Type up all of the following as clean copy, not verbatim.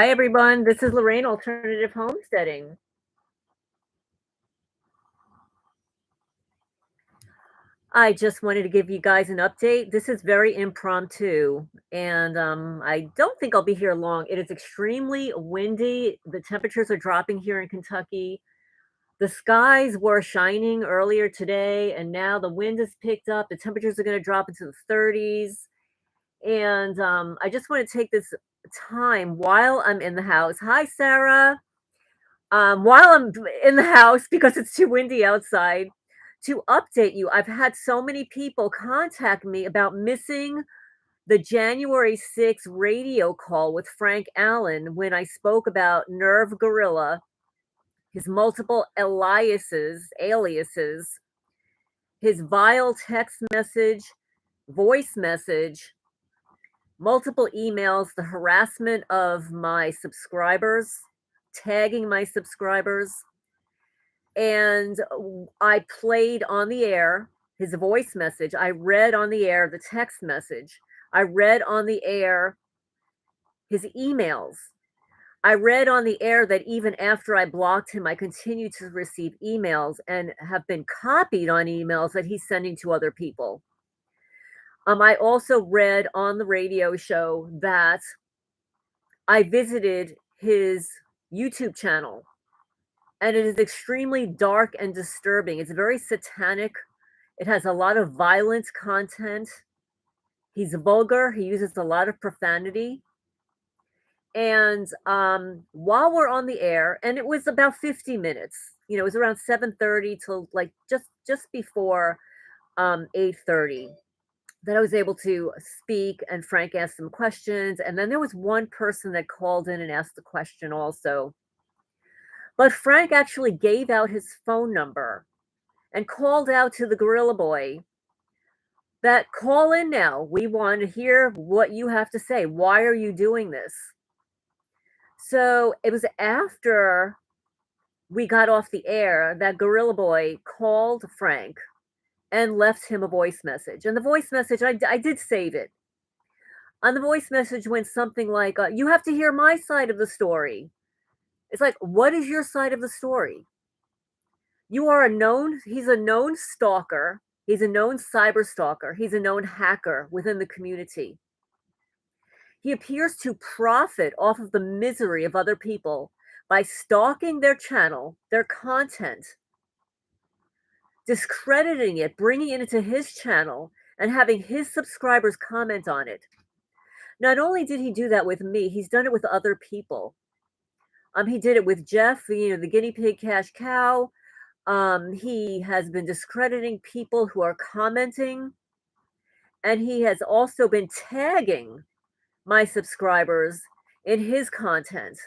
Hi, everyone. This is Lorraine, Alternative Homesteading. I just wanted to give you guys an update. This is very impromptu, and I don't think I'll be here long. It is extremely windy. The temperatures are dropping here in Kentucky. The skies were shining earlier today, and now the wind has picked up. The temperatures are going to drop into the 30s. And I just want to take this time while I'm in the house. Hi, Sarah. While I'm in the house because it's too windy outside, to update you. I've had so many people contact me about missing the January 6th radio call with Frank Allen when I spoke about NirvGorilla, his multiple aliases, his vile text message, voice message, multiple emails, the harassment of my subscribers, tagging my subscribers. And I played on the air his voice message. I read on the air the text message. I read on the air his emails. I read on the air that even after I blocked him, I continued to receive emails and have been copied on emails that he's sending to other people. I also read on the radio show that I visited his YouTube channel, and it is extremely dark and disturbing. It's very satanic. It has a lot of violent content. He's vulgar. He uses a lot of profanity. And while we're on the air, and it was about 50 minutes, it was around 7:30 till like just before 8:30 that I was able to speak, and Frank asked some questions. And then there was one person that called in and asked the question also. But Frank actually gave out his phone number and called out to the gorilla boy that call in now. We want to hear what you have to say. Why are you doing this? So it was after we got off the air that gorilla boy called Frank and left him a voice message. And the voice message, I did save it. On the voice message went something like, you have to hear my side of the story. It's like, what is your side of the story? He's a known stalker. He's a known cyber stalker. He's a known hacker within the community. He appears to profit off of the misery of other people by stalking their channel, their content, discrediting it, bringing it into his channel, and having his subscribers comment on it. Not only did he do that with me, he's done it with other people. He did it with Jeff, the guinea pig cash cow. He has been discrediting people who are commenting, and he has also been tagging my subscribers in his content.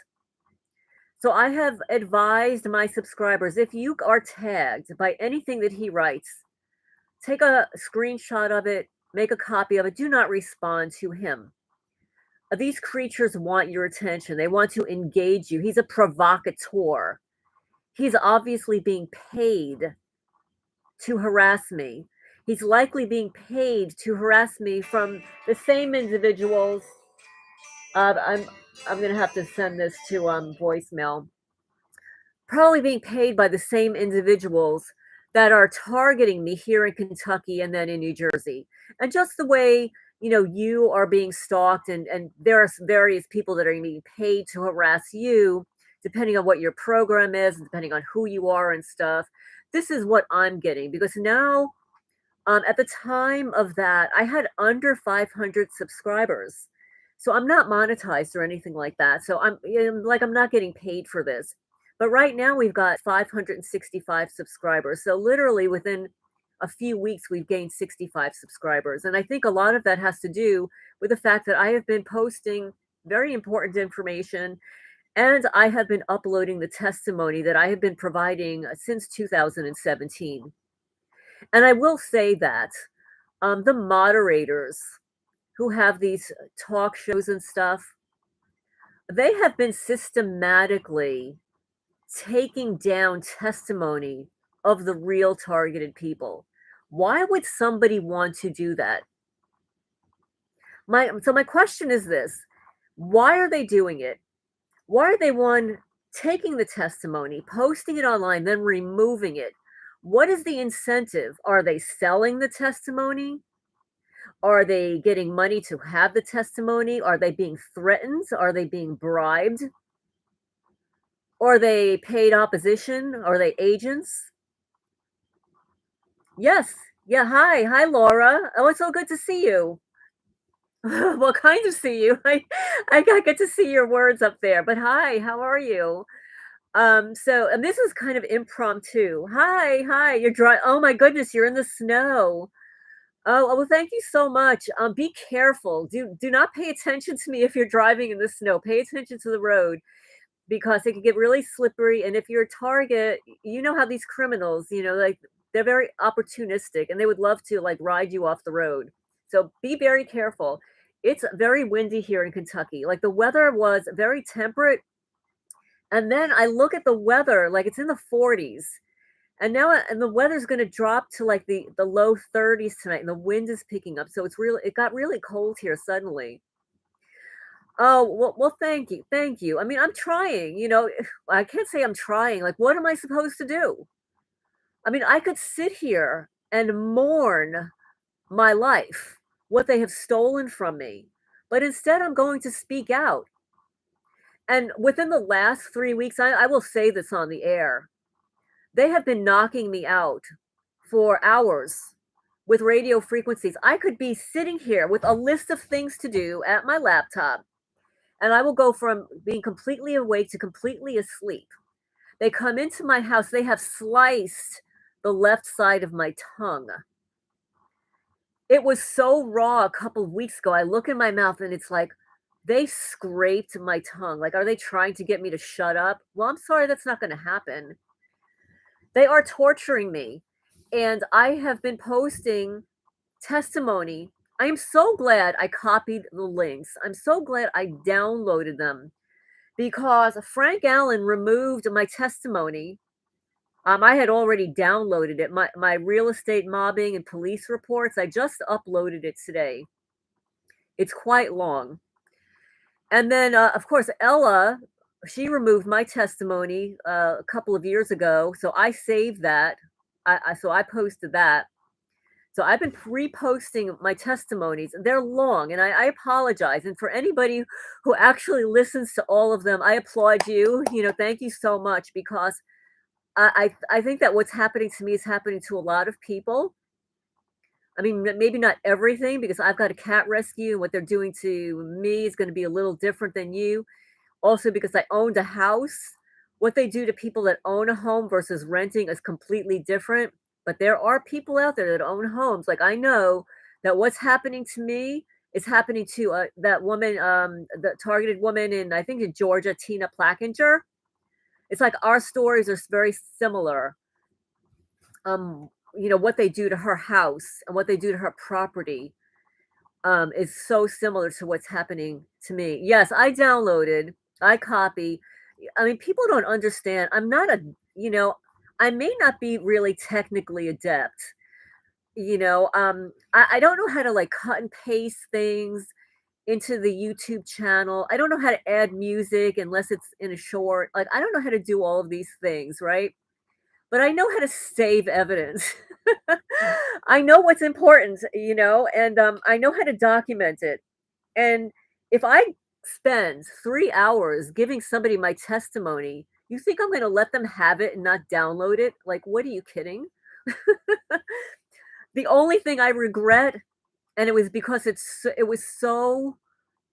So I have advised my subscribers, if you are tagged by anything that he writes, take a screenshot of it, make a copy of it, do not respond to him. These creatures want your attention. They want to engage you. He's a provocateur. He's obviously being paid to harass me. He's likely being paid to harass me from the same individuals. I'm gonna have to send this to voicemail. Probably being paid by the same individuals that are targeting me here in Kentucky and then in New Jersey. And just the way you are being stalked, and there are various people that are being paid to harass you, depending on what your program is, depending on who you are and stuff. This is what I'm getting, because now, at the time of that, I had under 500 subscribers. So I'm not monetized or anything like that. So I'm not getting paid for this. But right now we've got 565 subscribers. So literally within a few weeks, we've gained 65 subscribers. And I think a lot of that has to do with the fact that I have been posting very important information, and I have been uploading the testimony that I have been providing since 2017. And I will say that the moderators who have these talk shows and stuff, they have been systematically taking down testimony of the real targeted people. Why would somebody want to do that? My question is this: why are they doing it? Why are they one taking the testimony, posting it online, then removing it? What is the incentive? Are they selling the testimony? Are they getting money to have the testimony? Are they being threatened? Are they being bribed? Are they paid opposition? Are they agents? Yes. Yeah. Hi. Hi, Laura. Oh, it's so good to see you. Well, kind of see you. I get to see your words up there. But hi, how are you? And this is kind of impromptu. Hi, hi. You're dry. Oh my goodness, you're in the snow. Oh, well, thank you so much. Be careful. Do not pay attention to me if you're driving in the snow. Pay attention to the road because it can get really slippery. And if you're a target, you know how these criminals, like they're very opportunistic and they would love to like ride you off the road. So be very careful. It's very windy here in Kentucky. Like the weather was very temperate. And then I look at the weather, like it's in the 40s. And now and the weather's gonna drop to like the low 30s tonight and the wind is picking up. So it got really cold here suddenly. Oh, well, thank you. Thank you. I mean, I'm trying, I can't say I'm trying. Like, what am I supposed to do? I mean, I could sit here and mourn my life, what they have stolen from me. But instead, I'm going to speak out. And within the last 3 weeks, I will say this on the air. They have been knocking me out for hours with radio frequencies. I could be sitting here with a list of things to do at my laptop, and I will go from being completely awake to completely asleep. They come into my house, they have sliced the left side of my tongue. It was so raw a couple of weeks ago. I look in my mouth and it's like they scraped my tongue. Like, are they trying to get me to shut up? Well, I'm sorry, that's not going to happen. They are torturing me. And I have been posting testimony. I am so glad I copied the links. I'm so glad I downloaded them because Frank Allen removed my testimony. I had already downloaded it. My real estate mobbing and police reports, I just uploaded it today. It's quite long. And then, of course, Ella, she removed my testimony a couple of years ago. So I saved that. So I posted that. So I've been reposting my testimonies. They're long, and I apologize. And for anybody who actually listens to all of them, I applaud you. Thank you so much because I think that what's happening to me is happening to a lot of people. I mean, maybe not everything because I've got a cat rescue, and what they're doing to me is going to be a little different than you. Also, because I owned a house, what they do to people that own a home versus renting is completely different. But there are people out there that own homes. Like I know that what's happening to me is happening to that woman, the targeted woman in I think in Georgia, Tina Plackinger. It's like our stories are very similar. What they do to her house and what they do to her property is so similar to what's happening to me. Yes, I downloaded, I copy. I mean, people don't understand. I'm not I may not be really technically adept. I don't know how to like cut and paste things into the YouTube channel. I don't know how to add music unless it's in a short. Like, I don't know how to do all of these things, right? But I know how to save evidence. I know what's important, and I know how to document it. And if I spend 3 hours giving somebody my testimony, you think I'm going to let them have it and not download it? Like, what are you kidding? The only thing I regret, and it was because it was so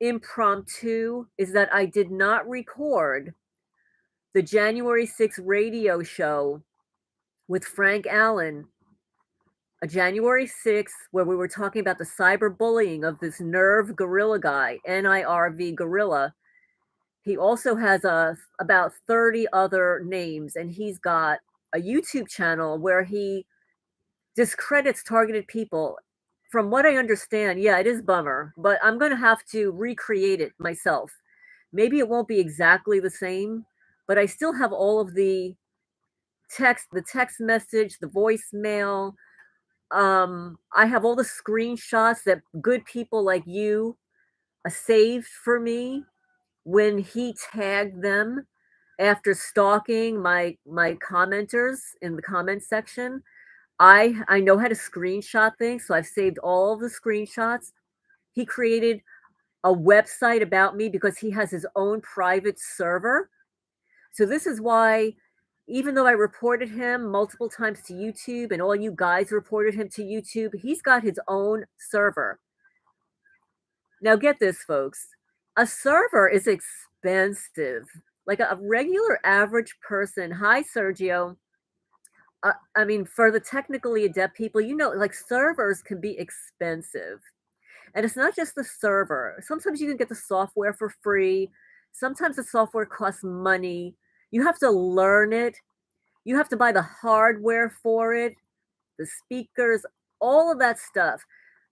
impromptu, is that I did not record the January 6th radio show with Frank Allen, a January 6th, where we were talking about the cyberbullying of this NirvGorilla guy, NirvGorilla. He also has about 30 other names, and he's got a YouTube channel where he discredits targeted people. From what I understand, yeah, it is bummer, but I'm going to have to recreate it myself. Maybe it won't be exactly the same, but I still have all of the text message, the voicemail. I have all the screenshots that good people like you saved for me. when he tagged them after stalking my commenters in the comment section. I know how to screenshot things, so I've saved all the screenshots. He created a website about me because he has his own private server. So this is why, even though I reported him multiple times to YouTube and all you guys reported him to YouTube, he's got his own server. Now get this, folks. A server is expensive. Like a regular average person. Hi, Sergio. I mean, for the technically adept people, like servers can be expensive. And it's not just the server. Sometimes you can get the software for free. Sometimes the software costs money. You have to learn it. You have to buy the hardware for it, the speakers, all of that stuff.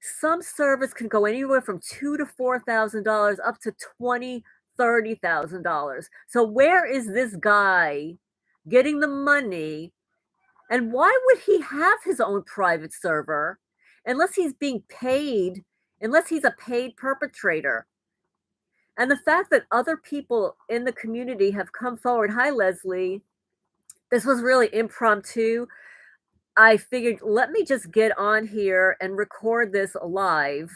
Some servers can go anywhere from $2,000 to $4,000 up to $20,000, $30,000. So where is this guy getting the money? And why would he have his own private server unless he's being paid, unless he's a paid perpetrator? And the fact that other people in the community have come forward. Hi, Leslie. This was really impromptu. I figured, let me just get on here and record this live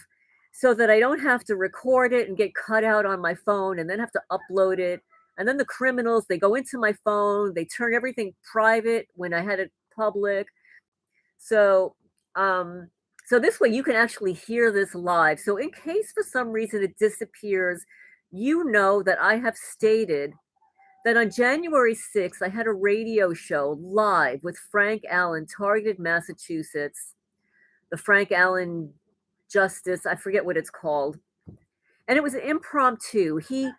so that I don't have to record it and get cut out on my phone and then have to upload it. And then the criminals, they go into my phone, they turn everything private when I had it public. So, so this way you can actually hear this live. So in case for some reason it disappears, you know that I have stated that on January 6th, I had a radio show live with Frank Allen, targeted Massachusetts, the Frank Allen Justice, I forget what it's called. And it was impromptu. He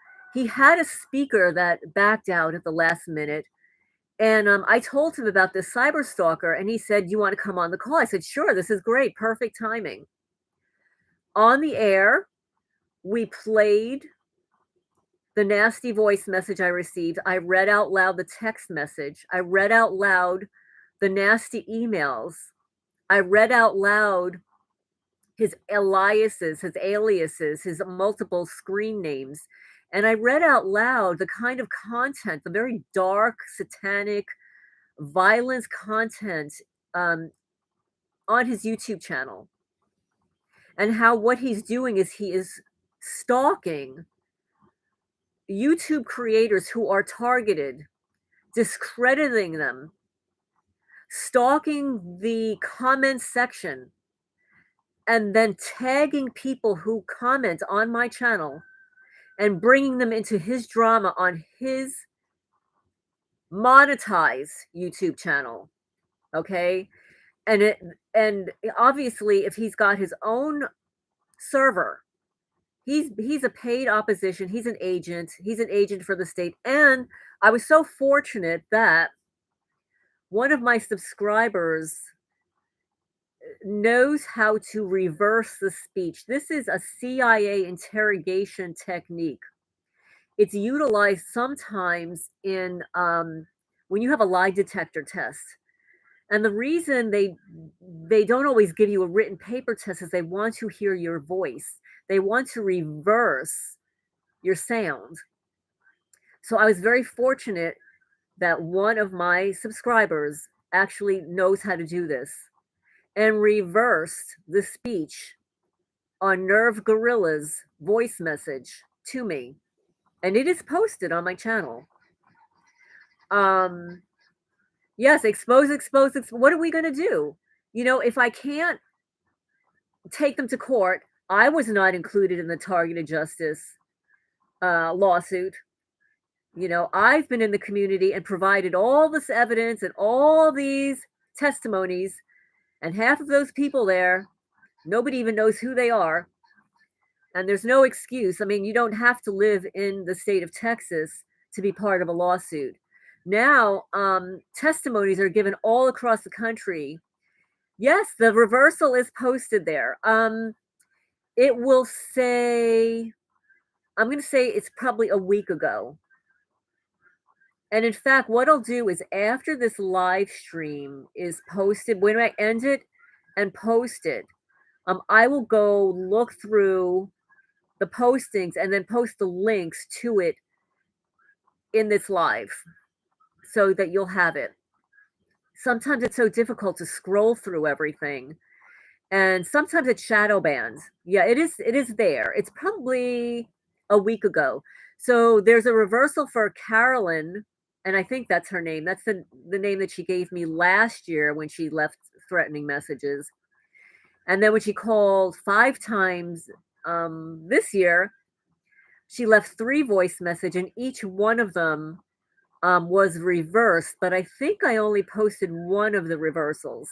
had a speaker that backed out at the last minute. And I told him about this cyber stalker, and he said, "You want to come on the call?" I said, "Sure, this is great, perfect timing." On the air, we played the nasty voice message I received. I read out loud the text message. I read out loud the nasty emails. I read out loud his aliases, his multiple screen names. And I read out loud the kind of content, the very dark, satanic, violence content um, on his YouTube channel. And how what he's doing is he is stalking YouTube creators who are targeted, discrediting them, stalking the comment section, and then tagging people who comment on my channel and bringing them into his drama on his monetized YouTube channel. Okay? And obviously if he's got his own server, he's a paid opposition, he's an agent for the state. And I was so fortunate that one of my subscribers knows how to reverse the speech. This is a CIA interrogation technique. It's utilized sometimes in when you have a lie detector test. And the reason they don't always give you a written paper test is they want to hear your voice. They want to reverse your sound. So I was very fortunate that one of my subscribers actually knows how to do this and reversed the speech on NirvGorilla's voice message to me. And it is posted on my channel. Yes, expose. What are we going to do? If I can't take them to court, I was not included in the targeted justice lawsuit. I've been in the community and provided all this evidence and all these testimonies, and half of those people there, nobody even knows who they are. And there's no excuse. I mean, you don't have to live in the state of Texas to be part of a lawsuit. Now, testimonies are given all across the country. Yes, the reversal is posted there. It will say, I'm going to say it's probably a week ago. And in fact, what I'll do is after this live stream is posted, when I end it and post it, I will go look through the postings and then post the links to it in this live so that you'll have it. Sometimes it's so difficult to scroll through everything, and sometimes it's shadow banned. Yeah, it is there. It's probably a week ago. So there's a reversal for Carolyn, and I think that's her name. That's the name that she gave me last year when she left threatening messages. And then when she called 5 times this year, she left 3 voice message, and each one of them was reversed, but I think I only posted one of the reversals.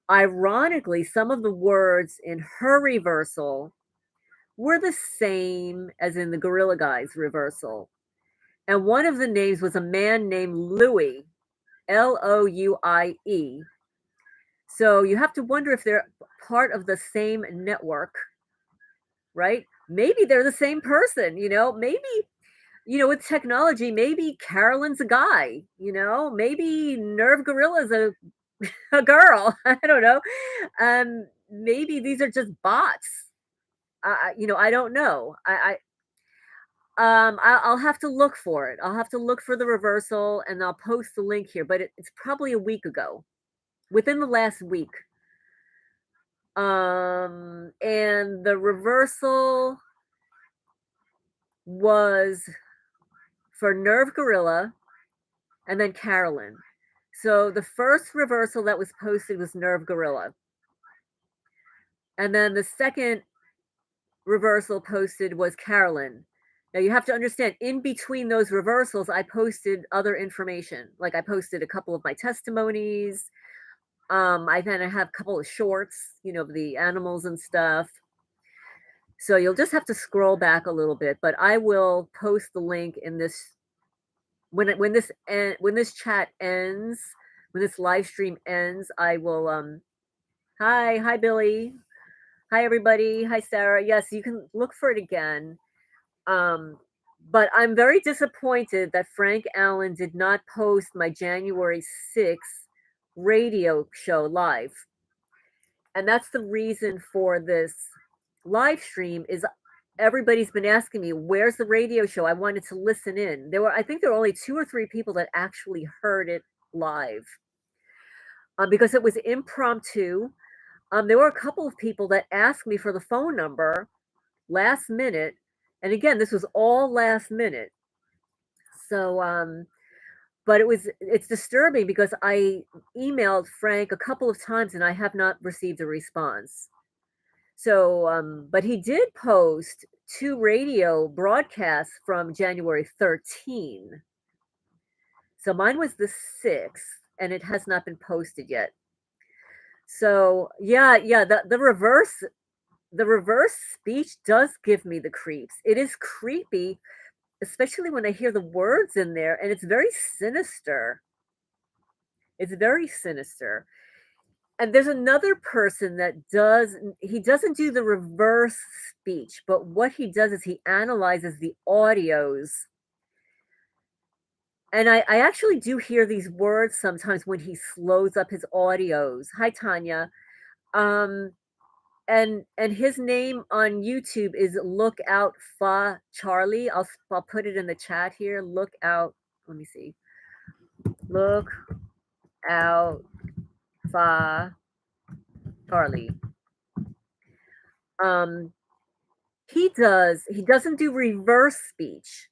Ironically, some of the words in her reversal were the same as in the Gorilla Guy's reversal. And one of the names was a man named Louie, Louie. So you have to wonder if they're part of the same network, right? Maybe they're the same person, maybe, with technology, maybe Carolyn's a guy, maybe NirvGorilla's a girl. I don't know. Maybe these are just bots. I don't know. I'll have to look for it. I'll have to look for the reversal, and I'll post the link here. But it's probably a week ago, within the last week. And the reversal was for NirvGorilla and then Carolyn. So the first reversal that was posted was NirvGorilla. And then the second reversal posted was Carolyn. Now you have to understand, in between those reversals, I posted other information. Like I posted a couple of my testimonies. I then have a couple of shorts, the animals and stuff. So you'll just have to scroll back a little bit, but I will post the link in this when this chat ends, when this live stream ends. I will hi Billy. Hi everybody. Hi Sarah. Yes, you can look for it again. But I'm very disappointed that Frank Allen did not post my January 6th radio show live. And that's the reason for this live stream is everybody's been asking me, where's the radio show? I wanted to listen in. I think there were only 2 or 3 people that actually heard it live. Because it was impromptu. There were a couple of people that asked me for the phone number last minute. And again, this was all last minute. So, but it's disturbing because I emailed Frank a couple of times and I have not received a response. So, but he did post 2 radio broadcasts from January 13. So mine was the 6th and it has not been posted yet. So yeah, the reverse speech does give me the creeps. It is creepy, especially when I hear the words in there, and it's very sinister. It's very sinister. And there's another person that doesn't do the reverse speech, but what he does is he analyzes the audios. And I actually do hear these words sometimes when he slows up his audios. Hi, Tanya. And his name on YouTube is Lookout Fa Charlie. I'll put it in the chat here. Look out. Let me see. Look out Fa Charlie. He doesn't do reverse speech,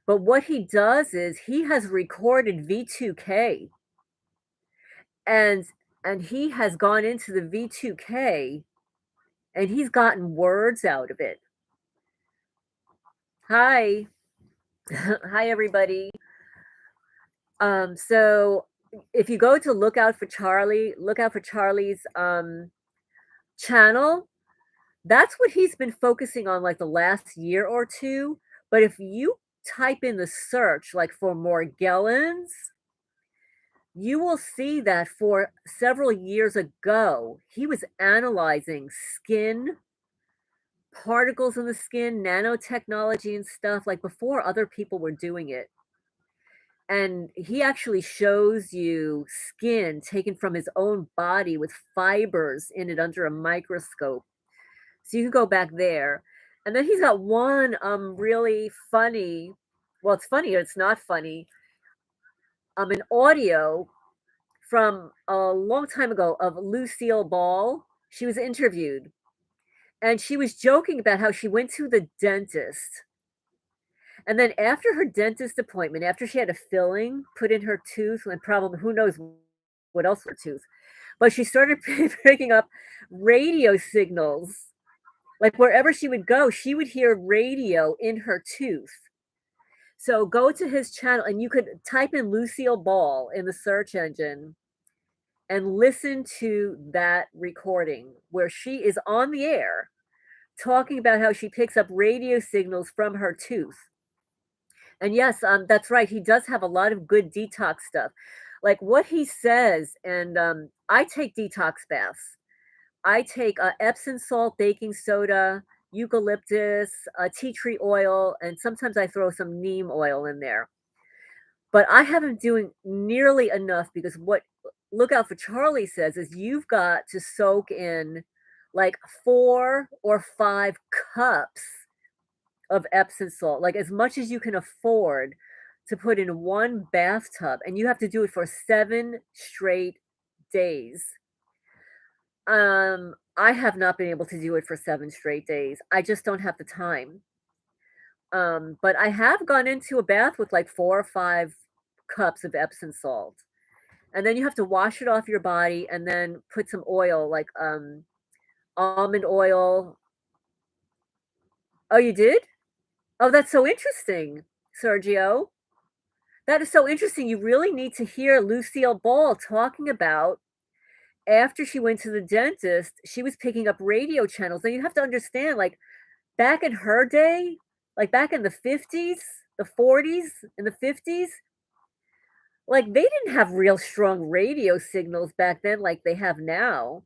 but what he does is he has recorded V2K, and he has gone into the V2K and he's gotten words out of it. Hi. Hi everybody. So if you go to Look Out for Charlie's channel, that's what he's been focusing on like the last year or two. But if you type in the search like for Morgellons, you will see that for several years ago, he was analyzing skin, particles in the skin, nanotechnology and stuff, like before other people were doing it. And he actually shows you skin taken from his own body with fibers in it under a microscope. So you can go back there. And then he's got one really funny, well, it's funny or it's not funny, an audio from a long time ago of Lucille Ball. She was interviewed and she was joking about how she went to the dentist. And then after her dentist appointment, after she had a filling put in her tooth, and probably who knows what else for her tooth, but she started picking up radio signals. Like wherever she would go, she would hear radio in her tooth. So go to his channel and you could type in Lucille Ball in the search engine and listen to that recording where she is on the air talking about how she picks up radio signals from her tooth. And yes, that's right. He does have a lot of good detox stuff. Like what he says, and I take detox baths. I take Epsom salt, baking soda, eucalyptus, tea tree oil, and sometimes I throw some neem oil in there. But I haven't doing nearly enough because what Look Out for Charlie says is you've got to soak in like 4 or 5 cups of Epsom salt, like as much as you can afford to put in one bathtub, and you have to do it for 7 straight days. I have not been able to do it for 7 straight days. I just don't have the time. But I have gone into a bath with like 4 or 5 cups of Epsom salt. And then you have to wash it off your body and then put some oil, like almond oil. Oh, you did? Oh, that's so interesting, Sergio. That is so interesting. You really need to hear Lucille Ball talking about after she went to the dentist, she was picking up radio channels. And you have to understand, like back in her day, like back in the 50s, the 40s, and the 50s, like they didn't have real strong radio signals back then like they have now.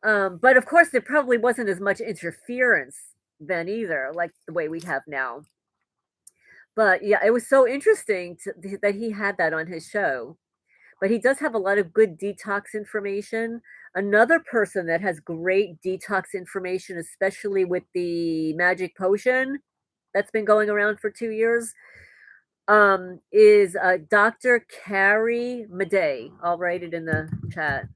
But of course, there probably wasn't as much interference then either, like the way we have now. But yeah, it was so interesting that he had that on his show. But he does have a lot of good detox information. Another person that has great detox information, especially with the magic potion that's been going around for 2 years, is Dr. Carrie Madej. I'll write it in the chat.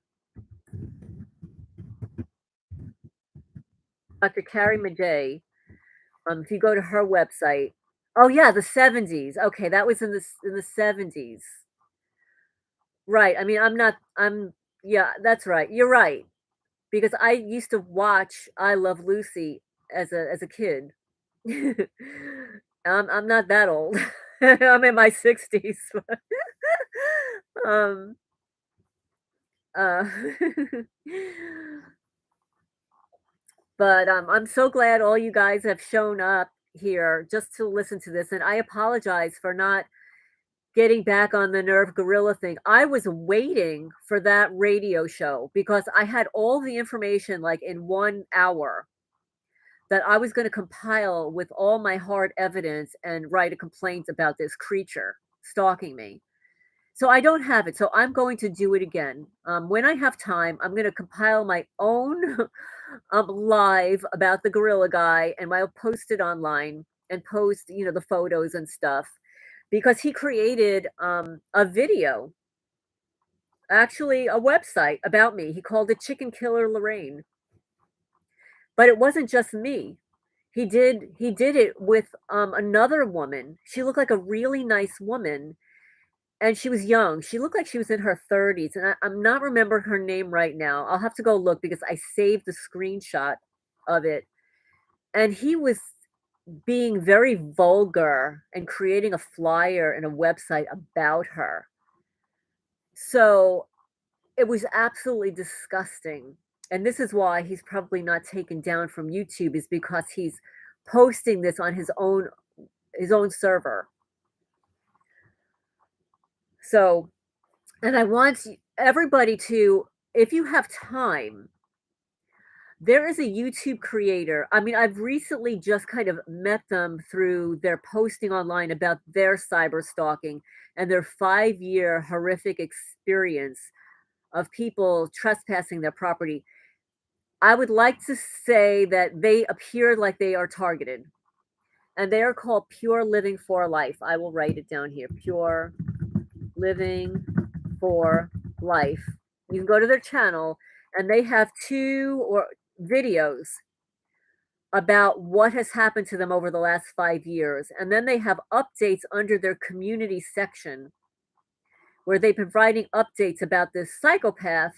Dr. Carrie Madej. If you go to her website, oh yeah, the 70s. Okay, that was in the 70s. Right. I mean, yeah, that's right. You're right. Because I used to watch I Love Lucy as a kid. I'm not that old. I'm in my 60s. um uh but I'm so glad all you guys have shown up here just to listen to this, and I apologize for not getting back on the NirvGorilla thing. I was waiting for that radio show because I had all the information like in 1 hour that I was going to compile with all my hard evidence and write a complaint about this creature stalking me. So I don't have it. So I'm going to do it again. When I have time, I'm going to compile my own live about the gorilla guy, and I'll post it online and post, the photos and stuff, because he created a video, actually a website about me. He called it Chicken Killer Lorraine. But it wasn't just me. He did it with another woman. She looked like a really nice woman, and she was young. She looked like she was in her 30s, and I'm not remembering her name right now. I'll have to go look because I saved the screenshot of it. And he was being very vulgar and creating a flyer and a website about her. So it was absolutely disgusting. And this is why he's probably not taken down from YouTube, is because he's posting this on his own server. So, and I want everybody to, if you have time, there is a YouTube creator. I mean, I've recently just kind of met them through their posting online about their cyber stalking and their 5-year horrific experience of people trespassing their property. I would like to say that they appear like they are targeted, and they are called Pure Living for Life. I will write it down here. Pure Living for Life. You can go to their channel, and they have 2 or videos about what has happened to them over the last 5 years, and then they have updates under their community section where they've been providing updates about this psychopath.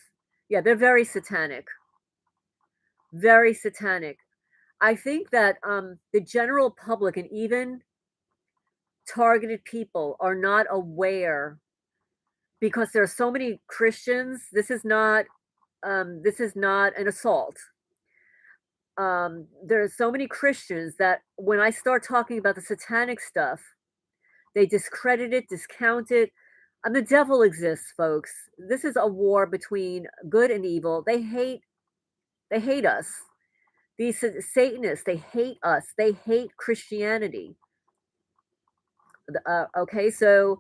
Yeah, they're very satanic. Very satanic. I think that the general public and even targeted people are not aware because there are so many Christians. This is not an assault. There are so many Christians that when I start talking about the satanic stuff, they discredit it, discount it. And the devil exists, folks. This is a war between good and evil. They hate us. These Satanists, they hate us. They hate Christianity. Okay, so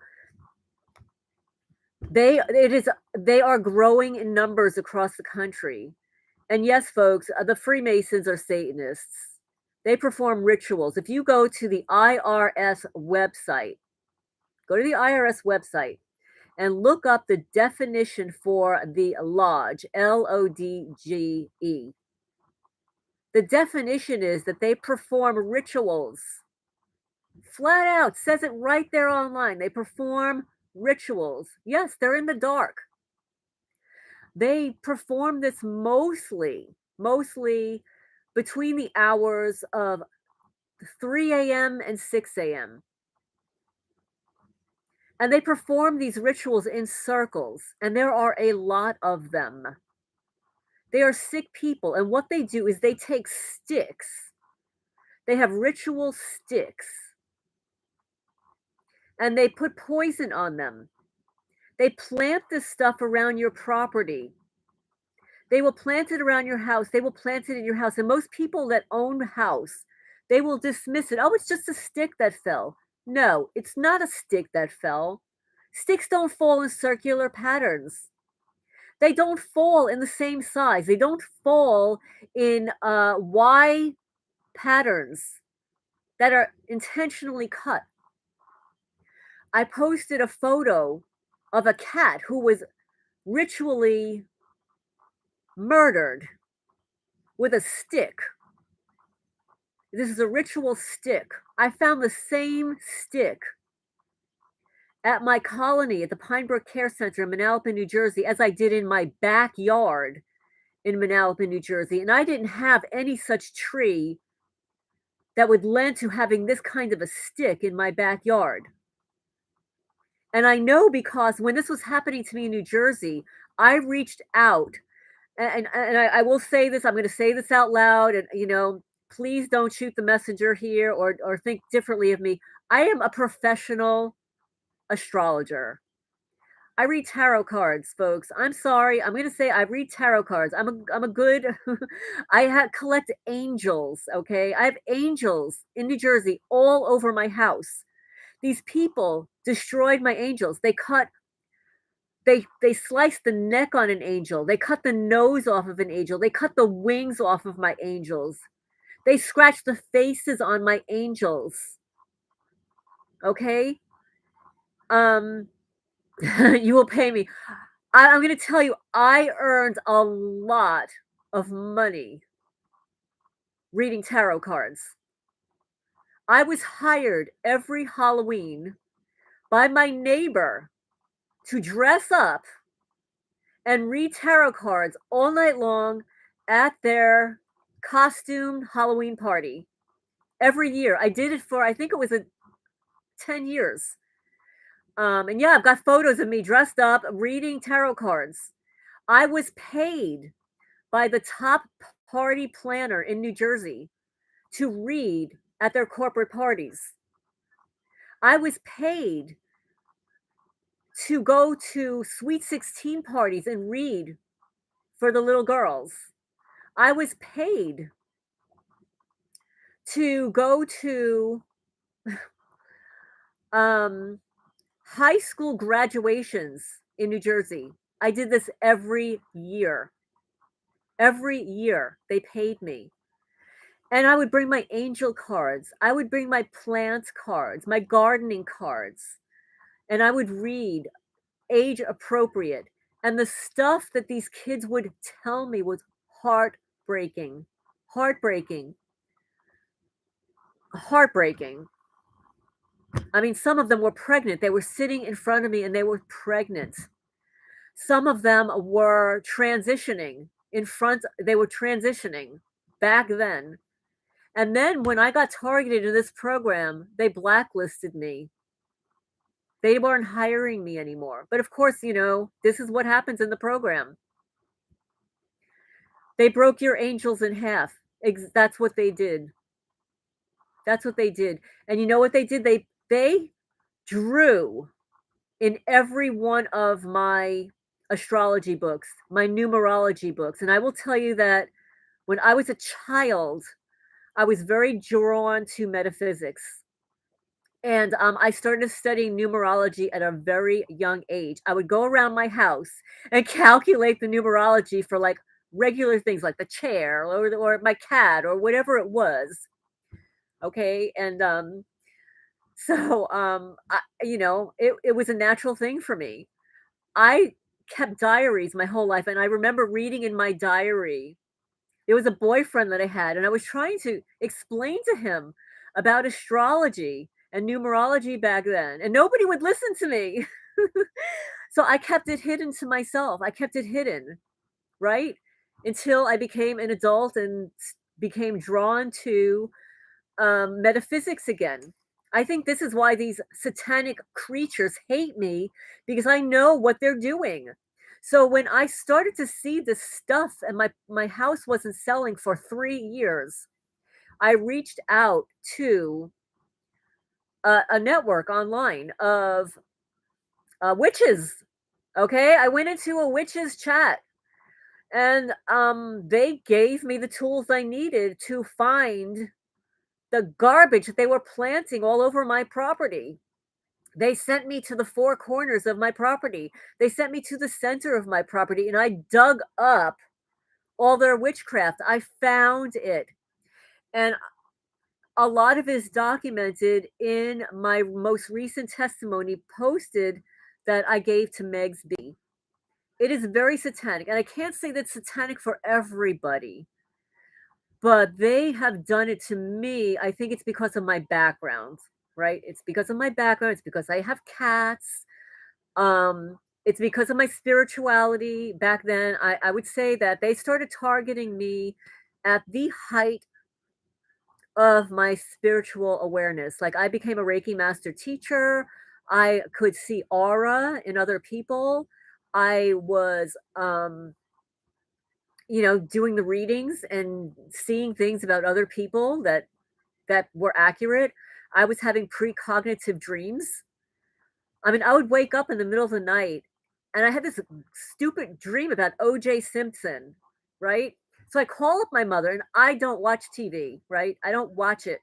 they are growing in numbers across the country. And yes, folks, the Freemasons are Satanists. They perform rituals. If you go to the IRS website, go to the IRS website and look up the definition for the lodge, LODGE. The definition is that they perform rituals. Flat out says it right there online. They perform rituals. Yes, they're in the dark. They perform this mostly between the hours of 3 a.m. and 6 a.m. And they perform these rituals in circles, and there are a lot of them. They are sick people, and what they do is they take sticks. They have ritual sticks, and they put poison on them. They plant this stuff around your property. They will plant it around your house. They will plant it in your house. And most people that own a house, they will dismiss it. Oh, it's just a stick that fell. No, it's not a stick that fell. Sticks don't fall in circular patterns. They don't fall in the same size. They don't fall in Y patterns that are intentionally cut. I posted a photo of a cat who was ritually murdered with a stick. This is a ritual stick. I found the same stick at my colony at the Pinebrook Care Center in Manalapan, New Jersey, as I did in my backyard in Manalapan, New Jersey. And I didn't have any such tree that would lend to having this kind of a stick in my backyard. And I know because when this was happening to me in New Jersey, I reached out, and I will say this, I'm going to say this out loud, and please don't shoot the messenger here or think differently of me. I am a professional astrologer. I read tarot cards, folks. I'm sorry. I'm going to say I read tarot cards. I'm a good collect angels, okay? I have angels in New Jersey all over my house. These people destroyed my angels. They sliced the neck on an angel. They cut the nose off of an angel. They cut the wings off of my angels. They scratched the faces on my angels. Okay? You will pay me. I'm going to tell you, I earned a lot of money reading tarot cards. I was hired every Halloween by my neighbor to dress up and read tarot cards all night long at their costume Halloween party. Every year. I did it for, I think it was 10 years. And yeah, I've got photos of me dressed up reading tarot cards. I was paid by the top party planner in New Jersey to read at their corporate parties. I was paid to go to Sweet 16 parties and read for the little girls. I was paid to go to high school graduations in New Jersey. I did this every year. Every year they paid me. And I would bring my angel cards. I would bring my plant cards, my gardening cards, and I would read age appropriate. And the stuff that these kids would tell me was heartbreaking. Heartbreaking. Heartbreaking. I mean, some of them were pregnant. They were sitting in front of me and they were pregnant. Some of them were transitioning in front, they were transitioning back then. And then when I got targeted in this program, they blacklisted me. They weren't hiring me anymore. But of course, this is what happens in the program. They broke your angels in half. That's what they did. That's what they did. And you know what they did? They drew in every one of my astrology books, my numerology books. And I will tell you that when I was a child, I was very drawn to metaphysics. And I started studying numerology at a very young age. I would go around my house and calculate the numerology for like regular things like the chair or my cat or whatever it was. Okay. And it was a natural thing for me. I kept diaries my whole life. And I remember reading in my diary, there was a boyfriend that I had, and I was trying to explain to him about astrology and numerology back then, and nobody would listen to me. So I kept it hidden to myself. I kept it hidden, right? Until I became an adult and became drawn to metaphysics again. I think this is why these satanic creatures hate me because I know what they're doing. So when I started to see this stuff and my house wasn't selling for 3 years, I reached out to a network online of witches. Okay, I went into a witches chat and they gave me the tools I needed to find the garbage that they were planting all over my property. They sent me to the four corners of my property. They sent me to the center of my property, and I dug up all their witchcraft. I found it. And a lot of it is documented in my most recent testimony posted that I gave to Megs B. It is very satanic. And I can't say that's satanic for everybody, but they have done it to me. I think it's because of my background, right? It's because of my background. It's because I have cats. It's because of my spirituality. Back then, I would say that they started targeting me at the height of my spiritual awareness. Like I became a Reiki master teacher. I could see aura in other people. I was doing the readings and seeing things about other people that were accurate. I was having precognitive dreams. I mean, I would wake up in the middle of the night and I had this stupid dream about OJ Simpson, right? So I call up my mother and I don't watch TV, right? I don't watch it.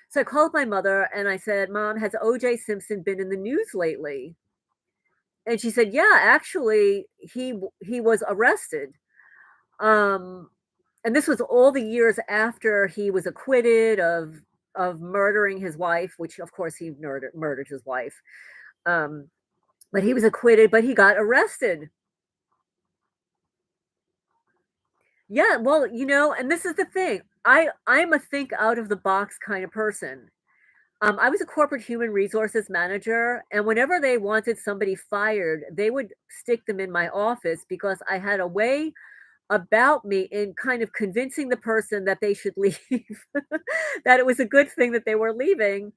So I called my mother and I said, "Mom, has OJ Simpson been in the news lately?" And she said, "Yeah, actually he was arrested." Um and this was all the years after he was acquitted of murdering his wife, which of course he murdered his wife. Um but he was acquitted, but he got arrested. Yeah, well, and this is the thing. I'm a think out of the box kind of person. I was a corporate human resources manager, and whenever they wanted somebody fired, they would stick them in my office because I had a way about me in kind of convincing the person that they should leave, that it was a good thing that they were leaving,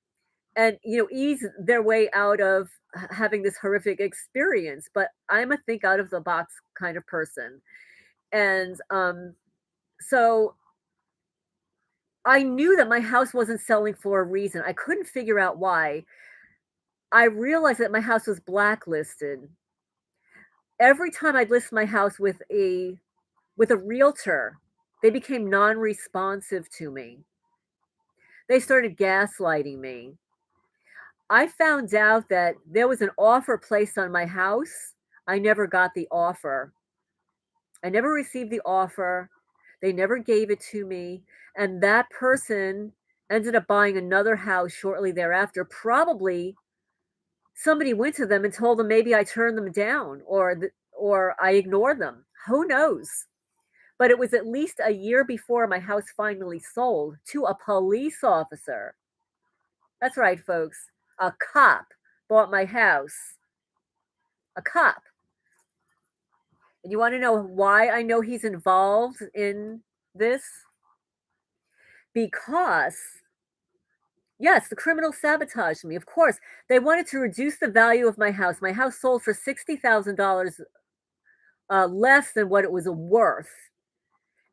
and ease their way out of having this horrific experience. But I'm a think out of the box kind of person, and so I knew that my house wasn't selling for a reason. I couldn't figure out why. I realized that my house was blacklisted. Every time I'd list my house with a realtor, they became non-responsive to me. They started gaslighting me. I found out that there was an offer placed on my house. I never got the offer. I never received the offer. They never gave it to me. And that person ended up buying another house shortly thereafter. Probably somebody went to them and told them maybe I turned them down or I ignored them. Who knows? But it was at least a year before my house finally sold to a police officer. That's right, folks. A cop bought my house. A cop. And you want to know why I know he's involved in this? Because, yes, the criminal sabotaged me. Of course, they wanted to reduce the value of my house. My house sold for $60,000 less than what it was worth.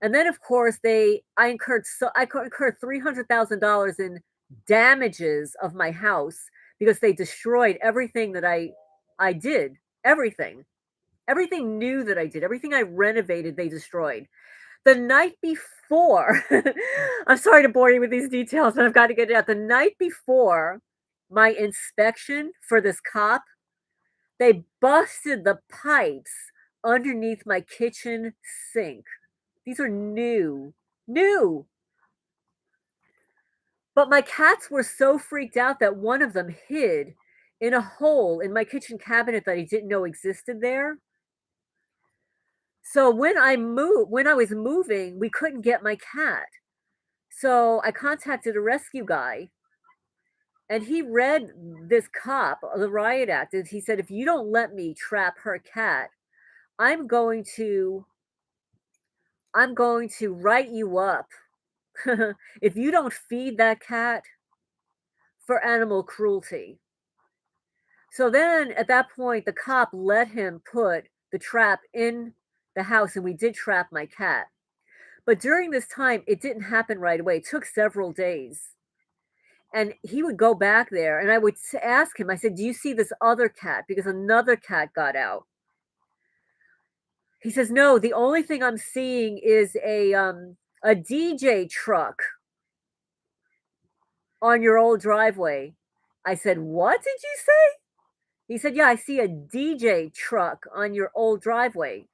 And then, of course, I incurred $300,000 in damages of my house because they destroyed everything that I did. Everything new that I did, everything I renovated, they destroyed. The night before, I'm sorry to bore you with these details, but I've got to get it out. The night before my inspection for this cop, they busted the pipes underneath my kitchen sink. These are new, new. But my cats were so freaked out that one of them hid in a hole in my kitchen cabinet that I didn't know existed there. So when I was moving, we couldn't get my cat. So I contacted a rescue guy and he read this cop, the riot act, and he said, if you don't let me trap her cat, I'm going to write you up if you don't feed that cat for animal cruelty. So then at that point, the cop let him put the trap in the house and we did trap my cat. But during this time, it didn't happen right away. It took several days. And he would go back there and I would ask him, I said, do you see this other cat? Because another cat got out. He says, no, the only thing I'm seeing is a DJ truck on your old driveway. I said, what did you say? He said, yeah, I see a DJ truck on your old driveway.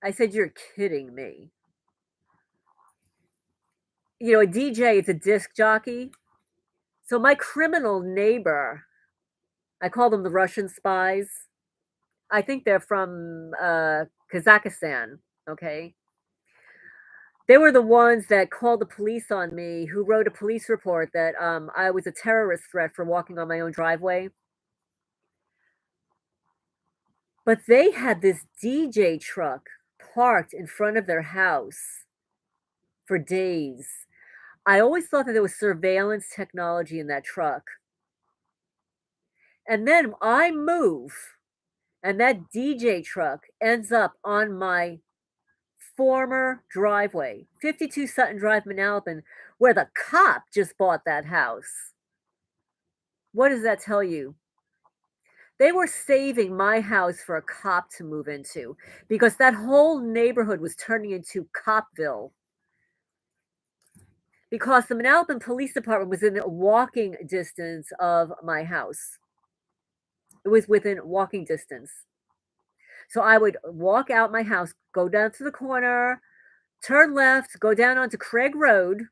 I said, you're kidding me. You know, a DJ is a disc jockey. So my criminal neighbor, I call them the Russian spies. I think they're from Kazakhstan, okay? They were the ones that called the police on me, who wrote a police report that I was a terrorist threat for walking on my own driveway. But they had this DJ truck parked in front of their house for days. I always thought that there was surveillance technology in that truck. And then I move, and that DJ truck ends up on my former driveway, 52 Sutton Drive, Manalapan, where the cop just bought that house. What does that tell you? They were saving my house for a cop to move into because that whole neighborhood was turning into Copville. Because the Manalapan Police Department was in walking distance of my house. It was within walking distance. So I would walk out my house, go down to the corner, turn left, go down onto Craig Road,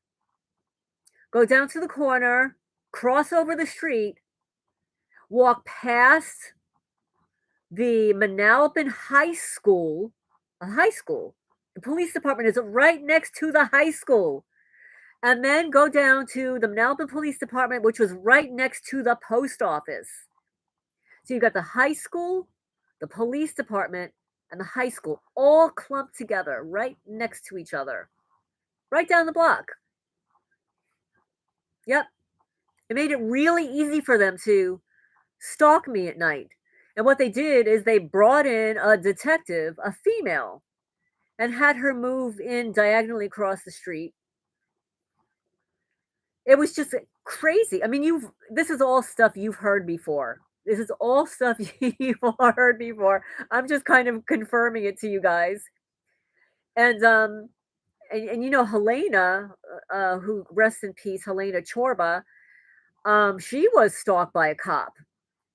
go down to the corner, cross over the street, walk past the Manalapan High School, a high school. The police department is right next to the high school. And then go down to the Manalapan Police Department, which was right next to the post office. So you've got the high school, the police department, and the high school all clumped together right next to each other, right down the block. Yep. It made it really easy for them to stalk me at night. And what they did is they brought in a detective, a female, and had her move in diagonally across the street. It was just crazy. I mean, this is all stuff you've heard before. This is all stuff you've all heard before. I'm just kind of confirming it to you guys. And you know, Helena, who rests in peace, Helena Chorba, she was stalked by a cop.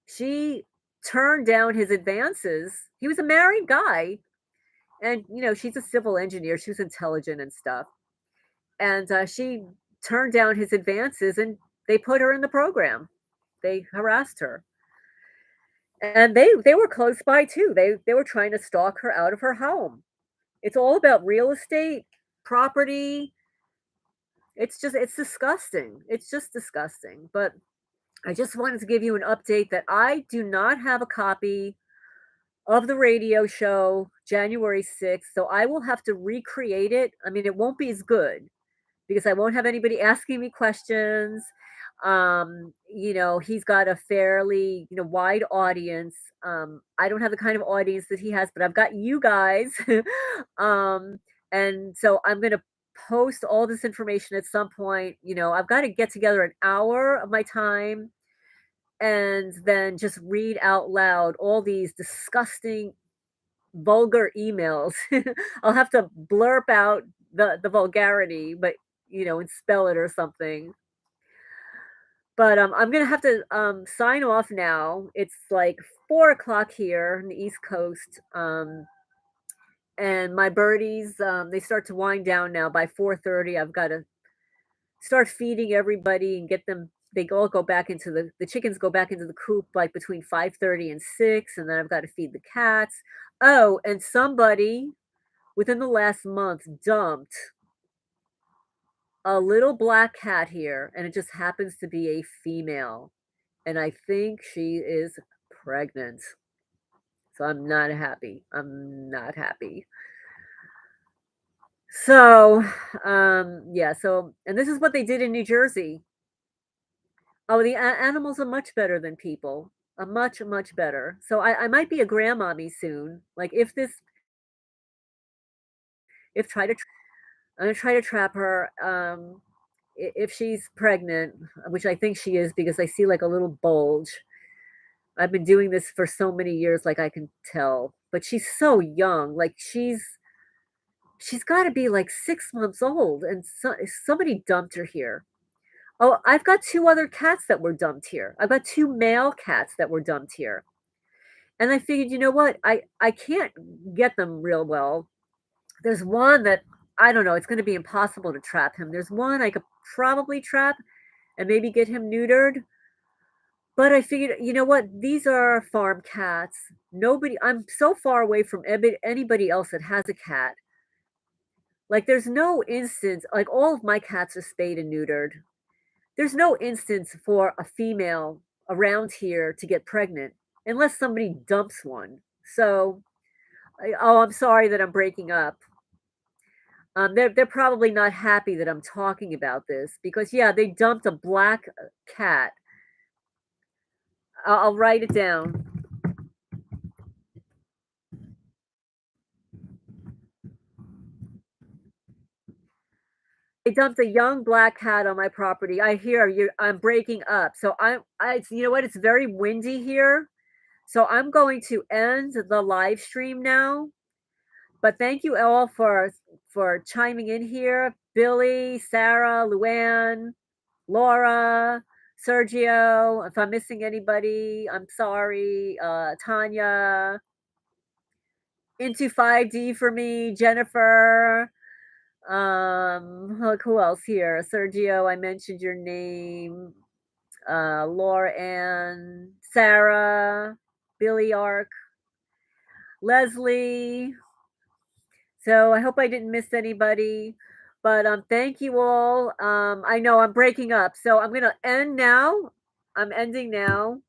She turned down his advances. He was a married guy, And, she's a civil engineer, she was intelligent and stuff, and, she turned down his advances, and they put her in the program. They harassed her, and they were close by too. They were trying to stalk her out of her home. It's all about real estate, property. It's disgusting. It's just disgusting, but I just wanted to give you an update that I do not have a copy of the radio show January 6th, so I will have to recreate it. I mean, it won't be as good because I won't have anybody asking me questions. He's got a fairly, wide audience. I don't have the kind of audience that he has, but I've got you guys. um, and so I'm going to post all this information at some point. I've got to get together an hour of my time and then just read out loud all these disgusting, vulgar emails. I'll have to blurp out the vulgarity, but and spell it or something. But I'm gonna have to sign off now. It's like 4 o'clock here in the East Coast. And my birdies, they start to wind down now. By 4:30, I've got to start feeding everybody and get them. They all go back into the chickens go back into the coop like between 5:30 and 6, and then I've got to feed the cats. Oh, and somebody within the last month dumped a little black cat here, and it just happens to be a female, and I think she is pregnant. So I'm not happy. I'm not happy. So, yeah, so and this is what they did in New Jersey. Oh, the animals are much better than people. Much, much better. So I might be a grandmommy soon. Like if try to I'm gonna try to trap her. If she's pregnant, which I think she is because I see like a little bulge. I've been doing this for so many years, like I can tell. But she's so young. Like she's got to be like 6 months old, and somebody dumped her here. Oh, I've got two other cats that were dumped here. I've got two male cats that were dumped here. And I figured, you know what? I can't get them real well. There's one that I don't know, it's going to be impossible to trap him. There's one I could probably trap and maybe get him neutered. But I figured, you know what? These are farm cats. I'm so far away from anybody else that has a cat. Like, there's no instance, like, all of my cats are spayed and neutered. There's no instance for a female around here to get pregnant unless somebody dumps one. So, oh, I'm sorry that I'm breaking up. They're probably not happy that I'm talking about this because yeah, they dumped a black cat. I'll write it down. They dumped a young black cat on my property. I hear you. I'm breaking up. So you know what? It's very windy here. So I'm going to end the live stream now. But thank you all for chiming in here. Billy, Sarah, Luann, Laura, Sergio. If I'm missing anybody, I'm sorry. Tanya, into 5D for me, Jennifer. Look who else here? Sergio, I mentioned your name. Laura Ann, Sarah, Billy Ark, Leslie. So I hope I didn't miss anybody. But thank you all. I know I'm breaking up, so I'm gonna end now. I'm ending now.